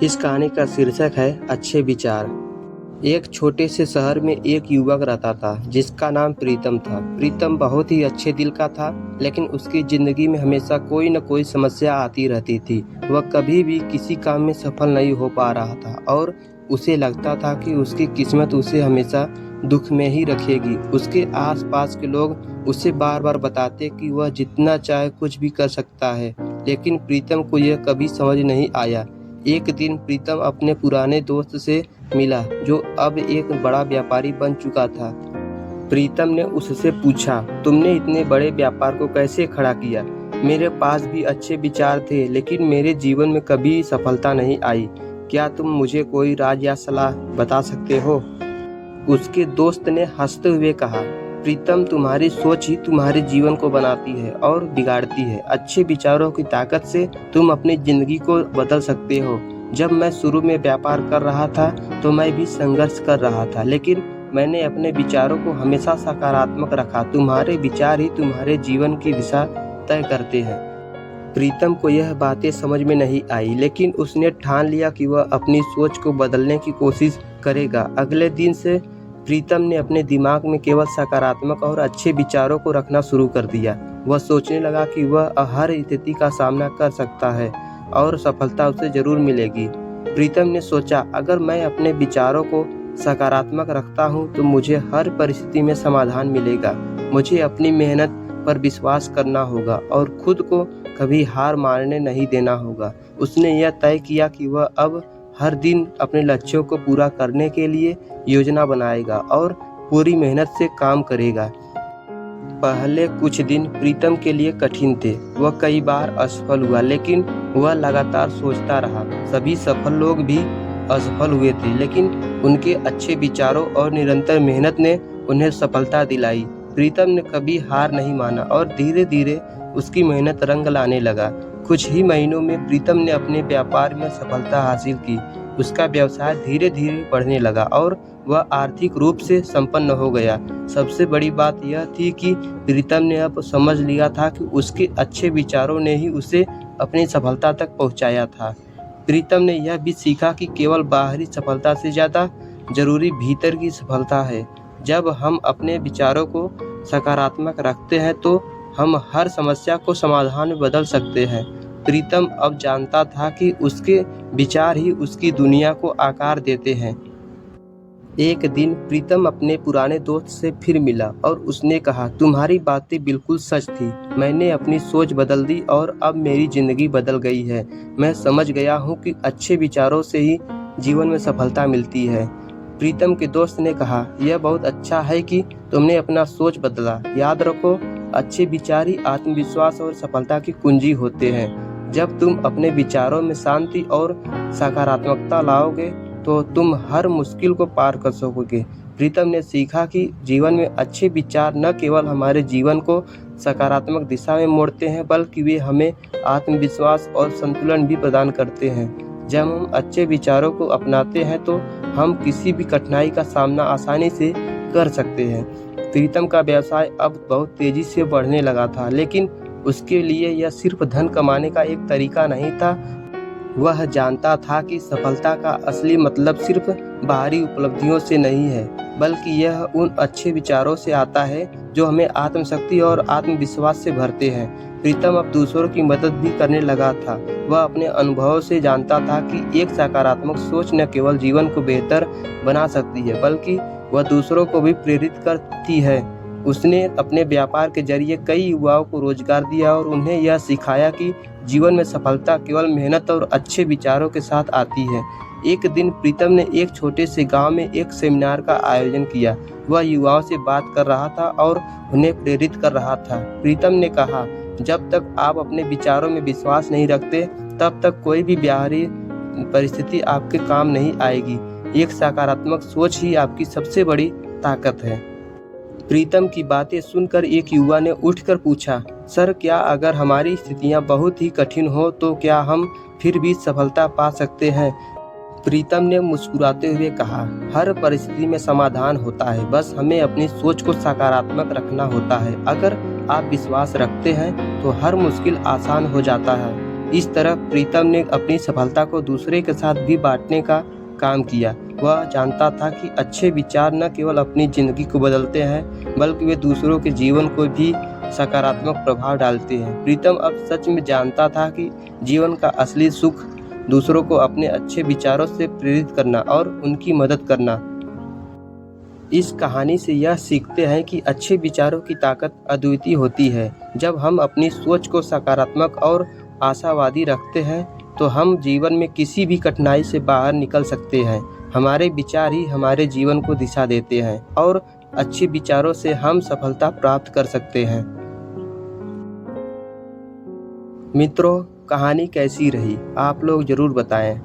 इस कहानी का शीर्षक है अच्छे विचार। एक छोटे से शहर में एक युवक रहता था जिसका नाम प्रीतम था। प्रीतम बहुत ही अच्छे दिल का था, लेकिन उसकी जिंदगी में हमेशा कोई न कोई समस्या आती रहती थी। वह कभी भी किसी काम में सफल नहीं हो पा रहा था और उसे लगता था कि उसकी किस्मत उसे हमेशा दुख में ही रखेगी। उसके आसपास के लोग उसे बार बार बताते कि वह जितना चाहे कुछ भी कर सकता है, लेकिन प्रीतम को यह कभी समझ नहीं आया। एक दिन प्रीतम अपने पुराने दोस्त से मिला जो अब एक बड़ा व्यापारी बन चुका था। प्रीतम ने उससे पूछा, तुमने इतने बड़े व्यापार को कैसे खड़ा किया? मेरे पास भी अच्छे विचार थे, लेकिन मेरे जीवन में कभी सफलता नहीं आई। क्या तुम मुझे कोई राज या सलाह बता सकते हो? उसके दोस्त ने हंसते हुए कहा, प्रीतम, तुम्हारी सोच ही तुम्हारे जीवन को बनाती है और बिगाड़ती है। अच्छे विचारों की ताकत से तुम अपनी जिंदगी को बदल सकते हो। जब मैं शुरू में व्यापार कर रहा था तो मैं भी संघर्ष कर रहा था, लेकिन मैंने अपने विचारों को हमेशा सकारात्मक रखा। तुम्हारे विचार ही तुम्हारे जीवन की दिशा तय करते हैं। प्रीतम को यह बातें समझ में नहीं आई, लेकिन उसने ठान लिया कि वह अपनी सोच को बदलने की कोशिश करेगा। अगले दिन से प्रीतम ने अपने दिमाग में केवल सकारात्मक और अच्छे विचारों को रखना शुरू कर दिया। वह सोचने लगा कि वह हर स्थिति का सामना कर सकता है और सफलता उसे जरूर मिलेगी। प्रीतम ने सोचा, अगर मैं अपने विचारों को सकारात्मक रखता हूँ तो मुझे हर परिस्थिति में समाधान मिलेगा। मुझे अपनी मेहनत पर विश्वास करना होगा और खुद को कभी हार मानने नहीं देना होगा। उसने यह तय किया कि वह अब हर दिन अपने लक्ष्यों को पूरा करने के लिए योजना बनाएगा और पूरी मेहनत से काम करेगा। पहले कुछ दिन प्रीतम के लिए कठिन थे। वह कई बार असफल हुआ, लेकिन वह लगातार सोचता रहा। सभी सफल लोग भी असफल हुए थे, लेकिन उनके अच्छे विचारों और निरंतर मेहनत ने उन्हें सफलता दिलाई। प्रीतम ने कभी हार नहीं माना और धीरे धीरे उसकी मेहनत रंग लाने लगा। कुछ ही महीनों में प्रीतम ने अपने व्यापार में सफलता हासिल की। उसका व्यवसाय धीरे धीरे बढ़ने लगा और वह आर्थिक रूप से संपन्न हो गया। सबसे बड़ी बात यह थी कि प्रीतम ने अब समझ लिया था कि उसके अच्छे विचारों ने ही उसे अपनी सफलता तक पहुंचाया था। प्रीतम ने यह भी सीखा कि केवल बाहरी सफलता से ज़्यादा जरूरी भीतर की सफलता है। जब हम अपने विचारों को सकारात्मक रखते हैं तो हम हर समस्या को समाधान में बदल सकते हैं। प्रीतम अब जानता था कि उसके विचार ही उसकी दुनिया को आकार देते हैं। एक दिन प्रीतम अपने पुराने दोस्त से फिर मिला और उसने कहा, तुम्हारी बातें बिल्कुल सच थी। मैंने अपनी सोच बदल दी और अब मेरी जिंदगी बदल गई है। मैं समझ गया हूँ कि अच्छे विचारों से ही जीवन में सफलता मिलती है। प्रीतम के दोस्त ने कहा, यह बहुत अच्छा है कि तुमने अपना सोच बदला। याद रखो, अच्छे विचार ही आत्मविश्वास और सफलता की कुंजी होते हैं। जब तुम अपने विचारों में शांति और सकारात्मकता लाओगे तो तुम हर मुश्किल को पार कर सकोगे। प्रीतम ने सीखा कि जीवन में अच्छे विचार न केवल हमारे जीवन को सकारात्मक दिशा में मोड़ते हैं, बल्कि वे हमें आत्मविश्वास और संतुलन भी प्रदान करते हैं। जब हम अच्छे विचारों को अपनाते हैं तो हम किसी भी कठिनाई का सामना आसानी से कर सकते हैं। प्रीतम का व्यवसाय अब बहुत तेजी से बढ़ने लगा था, लेकिन उसके लिए यह सिर्फ धन कमाने का एक तरीका नहीं था। वह जानता था कि सफलता का असली मतलब सिर्फ बाहरी उपलब्धियों से नहीं है, बल्कि यह उन अच्छे विचारों से आता है जो हमें आत्मशक्ति और आत्मविश्वास से भरते हैं। प्रीतम अब दूसरों की मदद भी करने लगा था। वह अपने अनुभवों से जानता था कि एक सकारात्मक सोच न केवल जीवन को बेहतर बना सकती है, बल्कि वह दूसरों को भी प्रेरित करती है। उसने अपने व्यापार के जरिए कई युवाओं को रोजगार दिया और उन्हें यह सिखाया कि जीवन में सफलता केवल मेहनत और अच्छे विचारों के साथ आती है। एक दिन प्रीतम ने एक छोटे से गांव में एक सेमिनार का आयोजन किया। वह युवाओं से बात कर रहा था और उन्हें प्रेरित कर रहा था। प्रीतम ने कहा, जब तक आप अपने विचारों में विश्वास नहीं रखते, तब तक कोई भी बाहरी परिस्थिति आपके काम नहीं आएगी। एक सकारात्मक सोच ही आपकी सबसे बड़ी ताकत है। प्रीतम की बातें सुनकर एक युवा ने उठकर पूछा, सर, क्या अगर हमारी स्थितियां बहुत ही कठिन हो तो क्या हम फिर भी सफलता पा सकते हैं? प्रीतम ने मुस्कुराते हुए कहा, हर परिस्थिति में समाधान होता है, बस हमें अपनी सोच को सकारात्मक रखना होता है। अगर आप विश्वास रखते हैं तो हर मुश्किल आसान हो जाता है। इस तरह प्रीतम ने अपनी सफलता को दूसरे के साथ भी बांटने का काम किया। वह जानता था कि अच्छे विचार न केवल अपनी जिंदगी को बदलते हैं बल्कि वे दूसरों के जीवन को भी सकारात्मक प्रभाव डालते हैं। प्रीतम अब सच में जानता था कि जीवन का असली सुख दूसरों को अपने अच्छे विचारों से प्रेरित करना और उनकी मदद करना। इस कहानी से यह सीखते हैं कि अच्छे विचारों की ताकत अद्वितीय होती है। जब हम अपनी सोच को सकारात्मक और आशावादी रखते हैं तो हम जीवन में किसी भी कठिनाई से बाहर निकल सकते हैं। हमारे विचार ही हमारे जीवन को दिशा देते हैं और अच्छे विचारों से हम सफलता प्राप्त कर सकते हैं। मित्रों, कहानी कैसी रही आप लोग जरूर बताएं।